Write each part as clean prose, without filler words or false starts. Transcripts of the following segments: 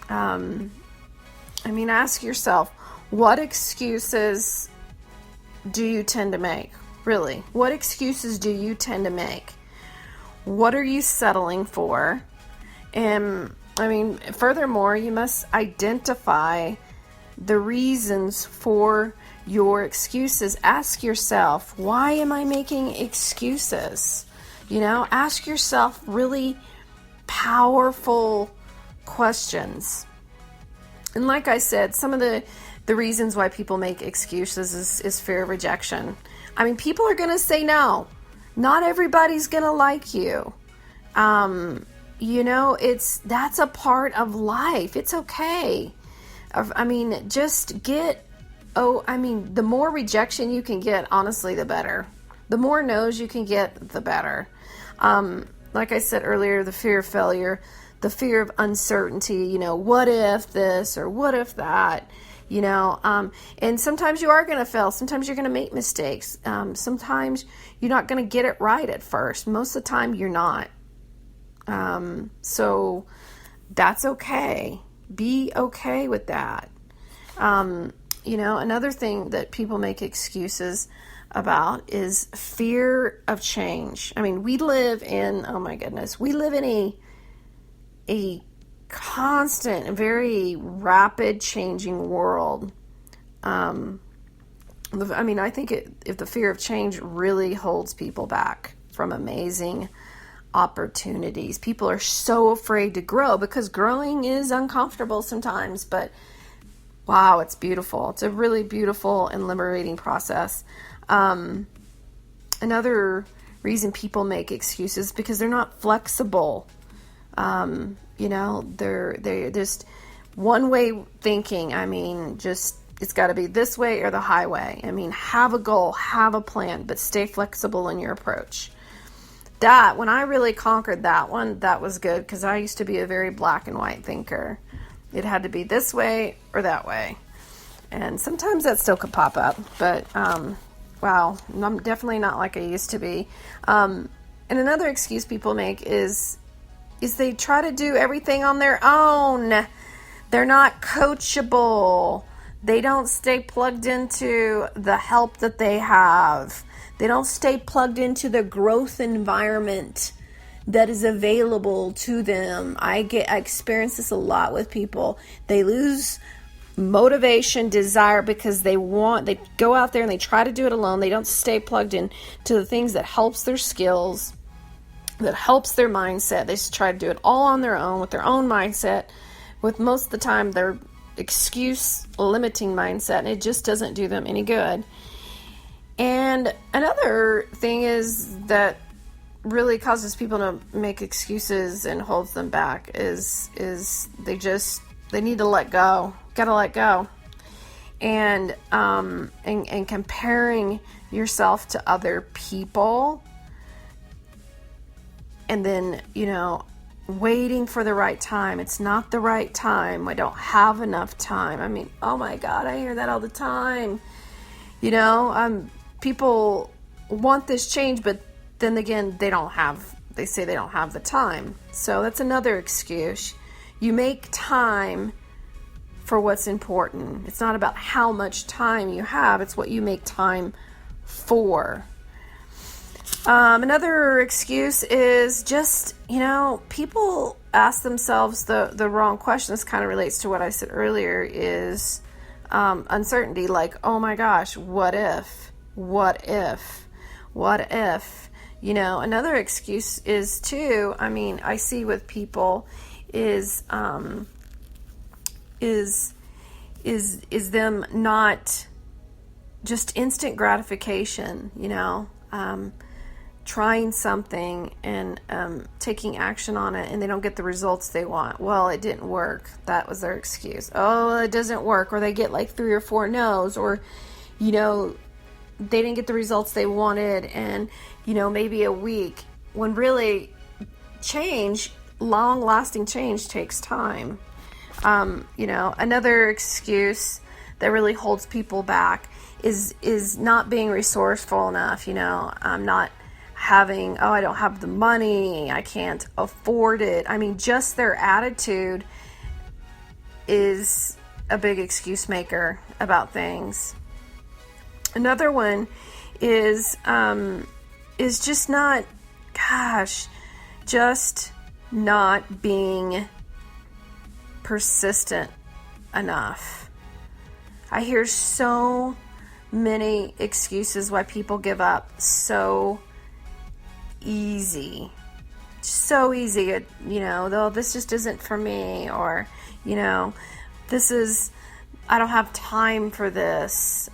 Ask yourself, what excuses do you tend to make? Really, what excuses do you tend to make? What are you settling for? And furthermore, you must identify the reasons for your excuses. Ask yourself, why am I making excuses? Ask yourself really powerful questions. And like I said, some of the reasons why people make excuses is fear of rejection. People are going to say no. Not everybody's going to like you. That's a part of life. It's okay. The more rejection you can get, honestly, the better. The more no's you can get, the better. Like I said earlier, the fear of failure, the fear of uncertainty, what if this or what if that, and sometimes you are going to fail. Sometimes you're going to make mistakes. Sometimes you're not going to get it right at first. Most of the time you're not. So that's okay. Be okay with that. Another thing that people make excuses about is fear of change. We live in, we live in a constant, very rapid changing world. I think if the fear of change really holds people back from amazing opportunities. People are so afraid to grow because growing is uncomfortable sometimes, but wow, it's beautiful. It's a really beautiful and liberating process. Another reason people make excuses because they're not flexible. They're just one way thinking. It's got to be this way or the highway. Have a goal, have a plan, but stay flexible in your approach. When I really conquered that one, that was good because I used to be a very black and white thinker. It had to be this way or that way. And sometimes that still could pop up, but wow, I'm definitely not like I used to be. And another excuse people make is they try to do everything on their own. They're not coachable. They don't stay plugged into the help that they have. They don't stay plugged into the growth environment that is available to them. I experience this a lot with people. They lose motivation, desire because they go out there and they try to do it alone. They don't stay plugged in to the things that helps their skills, that helps their mindset. They just try to do it all on their own with their own mindset, with most of the time their excuse limiting mindset, and it just doesn't do them any good. And another thing is that really causes people to make excuses and holds them back is they need to let go. Gotta let go. And comparing yourself to other people, and then waiting for the right time. It's not the right time. I don't have enough time. Oh my God, I hear that all the time. People want this change, but then again, they say they don't have the time. So that's another excuse. You make time for what's important. It's not about how much time you have, it's what you make time for. Another excuse is just, people ask themselves the wrong question. This kind of relates to what I said earlier is uncertainty, like, oh my gosh, what if? Another excuse is too, I see with people is them not just instant gratification, trying something and taking action on it, and they don't get the results they want. Well, it didn't work. That was their excuse. Oh, it doesn't work. Or they get like 3 or 4 no's, or they didn't get the results they wanted, and maybe a week, when really long-lasting change takes time. Another excuse that really holds people back is not being resourceful enough. I'm not having, I don't have the money, I can't afford it. Just their attitude is a big excuse maker about things. Another one is just not, just not being persistent enough. I hear so many excuses why people give up so easy. So easy, though this just isn't for me, or, I don't have time for this,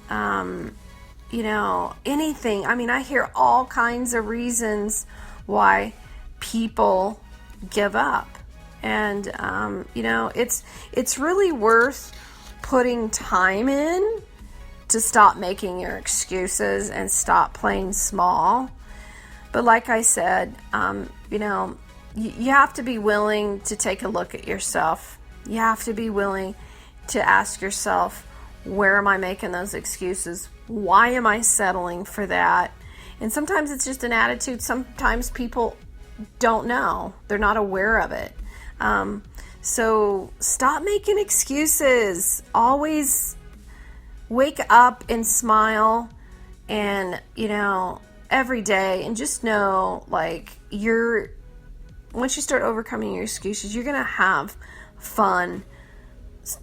anything. I mean, I hear all kinds of reasons why people give up. And, it's really worth putting time in to stop making your excuses and stop playing small. But like I said, you have to be willing to take a look at yourself. You have to be willing to ask yourself, where am I making those excuses? Why am I settling for that? And sometimes it's just an attitude. Sometimes people don't know. They're not aware of it. So stop making excuses. Always wake up and smile and, every day, and just know, once you start overcoming your excuses, you're going to have fun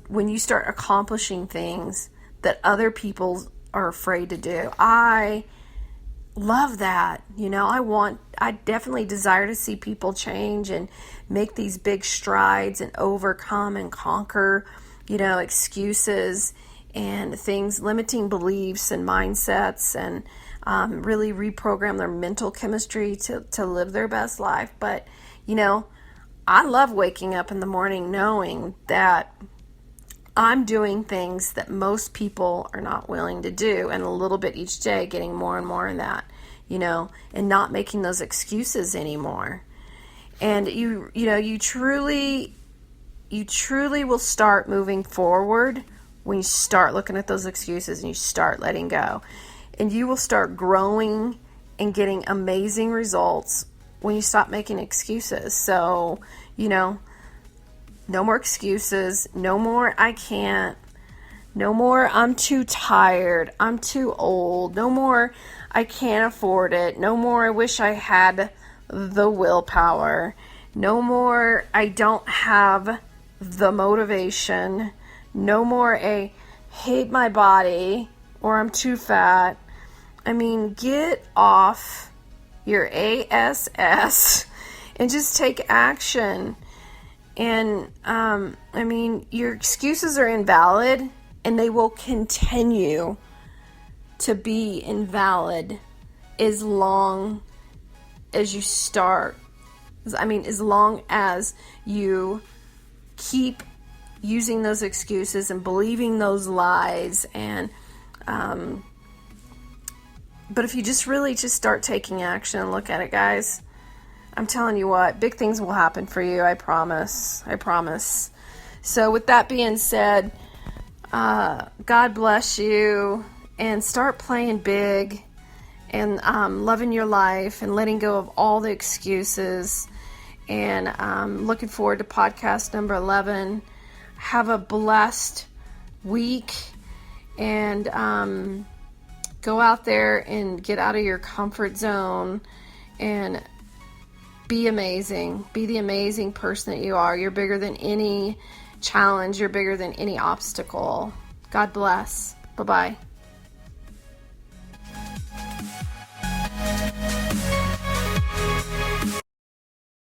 when you start accomplishing things that other people are afraid to do. I love that. I definitely desire to see people change and make these big strides and overcome and conquer, excuses and things, limiting beliefs and mindsets, and really reprogram their mental chemistry to live their best life. But, I love waking up in the morning knowing that I'm doing things that most people are not willing to do, and a little bit each day, getting more and more in that, and not making those excuses anymore. And you truly will start moving forward when you start looking at those excuses and you start letting go. And you will start growing and getting amazing results when you stop making excuses. So, no more excuses, no more I can't, no more I'm too tired, I'm too old, no more I can't afford it, no more I wish I had the willpower, no more I don't have the motivation, no more I hate my body or I'm too fat. I mean, get off your ASS and just take action. And, your excuses are invalid, and they will continue to be invalid as long as you start. As long as you keep using those excuses and believing those lies. And, but if you just really just start taking action and look at it, guys, I'm telling you what, big things will happen for you. I promise. So with that being said, God bless you, and start playing big and loving your life and letting go of all the excuses. And looking forward to podcast number 11. Have a blessed week, and go out there and get out of your comfort zone and be amazing. Be the amazing person that you are. You're bigger than any challenge. You're bigger than any obstacle. God bless. Bye-bye.